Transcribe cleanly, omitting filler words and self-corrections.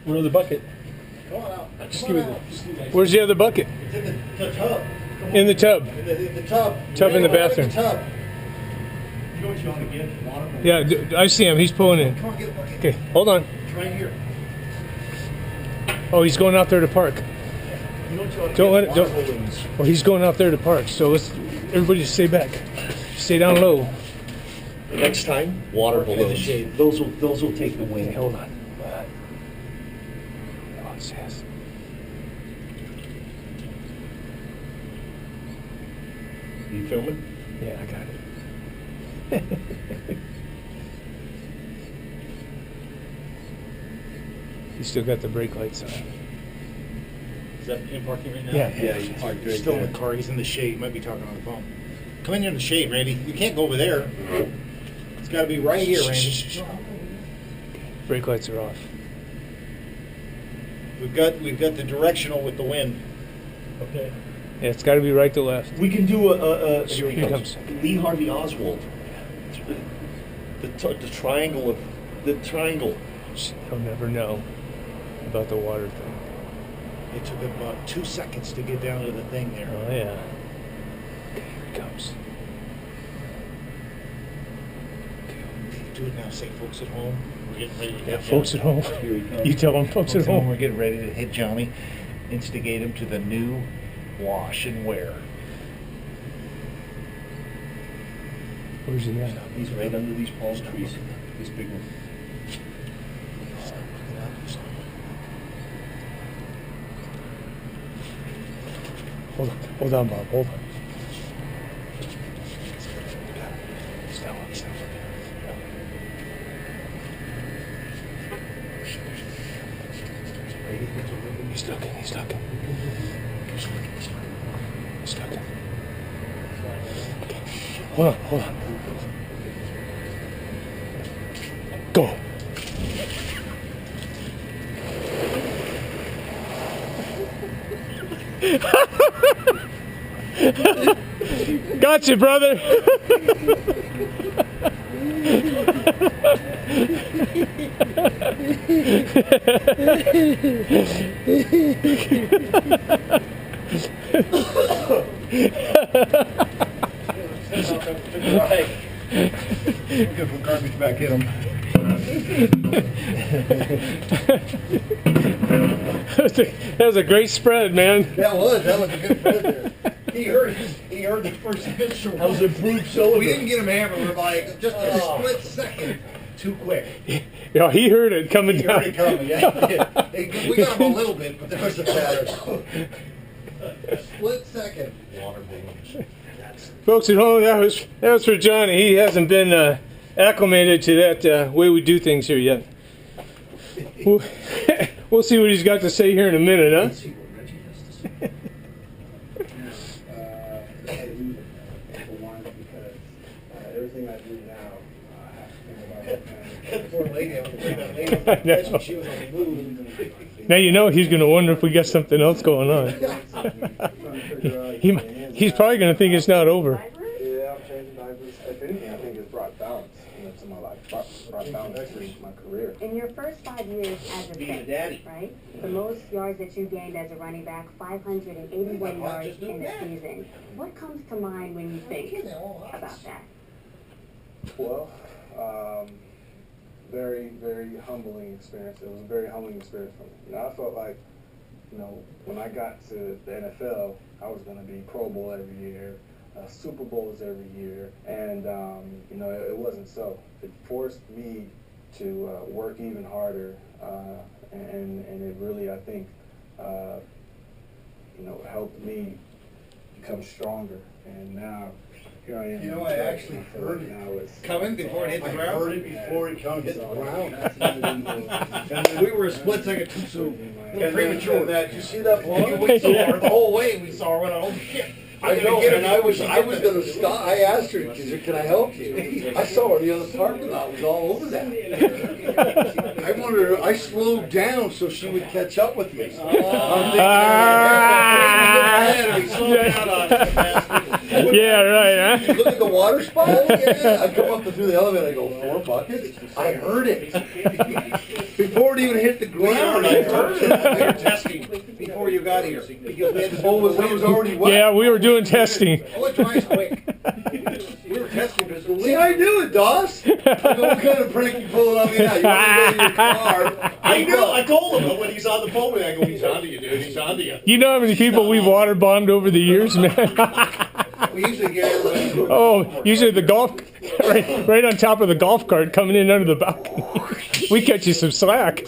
Where's the bucket? Come on out. Just give me the. Where's the other bucket? It's in the tub. In the tub. In the tub. Tub in the bathroom. The tub. You know what you want to get? Water. Yeah, I see him. He's pulling in. Come on, get a bucket. Okay, hold on. It's right here. Oh, he's going out there to park. You know what you want to Don't get? let it. Water Don't. balloons. Well, he's going out there to park. So let's everybody just stay back. Stay down low. Next time, water balloons. Those will take the wind. Okay, hold on. Oh, it says. You filming? Yeah, I got it. You still got the brake lights on. Is that him parking right now? Yeah. He's parked right still in the car. He's in the shade. He might be talking on the phone. Come in here in the shade, Randy. You can't go over there. It's got to be right here, Randy. Brake lights are off. We've got the directional with the wind. Okay. Yeah, it's got to be right to left. We can do a Here he comes. Lee Harvey Oswald. The triangle of the triangle. He'll never know about the water thing. It took about 2 seconds to get down to the thing there. Oh yeah. Okay, here he comes. Do it now. Say, folks at home, we're getting ready to hit Folks at Johnny. home. Here he comes. You tell them, folks at home. We're getting ready to hit Johnny. Instigate him to the new wash and wear. Where's he at? He's right under these palm trees. This big one. Hold on, Bob. Hold on. Stop. He's stuck in. Okay. Hold on. Go. Gotcha, brother. Good for garbage back in him. That was a great spread, man. That was a good spread there. He heard the first instrument. That was improved so we didn't get him hammered. We're like just a split second. Too quick. Yeah, he heard it coming down. He heard it coming, yeah. We got him a little bit, but there was a pattern. A split second. Water balloons. Folks at home, that was for Johnny. He hasn't been acclimated to that way we do things here yet. We'll see what he's got to say here in a minute, huh? Let's see what Reggie has to say. I use it for one because everything I do now, I have to think about Poor lady, I was when she was on the move. Now you know he's going to wonder if we got something else going on. He's probably going to think it's not over. Yeah, I've changed diapers. If anything, I think it's brought balance to my life, brought balance to my career. In your first 5 years as a Being a Saint, daddy. right? The most yards that you gained as a running back, 581 yards in a season. What comes to mind when you think about that? Well, very, very humbling experience. It was a very humbling experience for me. I felt like, when I got to the NFL, I was going to be Pro Bowl every year, Super Bowls every year, and it wasn't so. It forced me to work even harder, and it really, I think, helped me become stronger. And now, here I am. I actually heard it now it's coming before it hit the ground. I heard it before it comes Hit the on. ground. And we were a split second too soon. Premature. That you see that ball? We saw her the whole way. We saw her. Went, oh shit! I know, and I was going to stop. I asked her, "Can I help you?" I saw her the other parking lot was all over that. I wanted her. I slowed down so she would catch up with me. Yeah, right, huh? Look at the water spot. Yeah. I come up through the elevator. I go, 4 buckets. I heard it before it even were testing before you got here. Because the bowl was already wet. Yeah, we were doing testing. Oh, it dries quick. We were testing this. See how you do it, Doss? I go, what kind of prank you pulling on me now? You want to go to your car? I know. I told him when he's on the phone with me, I go, he's onto you, dude. He's onto you. You know how many people we've water bombed over the years, man? We usually get everybody. Oh, usually the golf, right on top of the golf cart coming in under the balcony. We catch you some slack.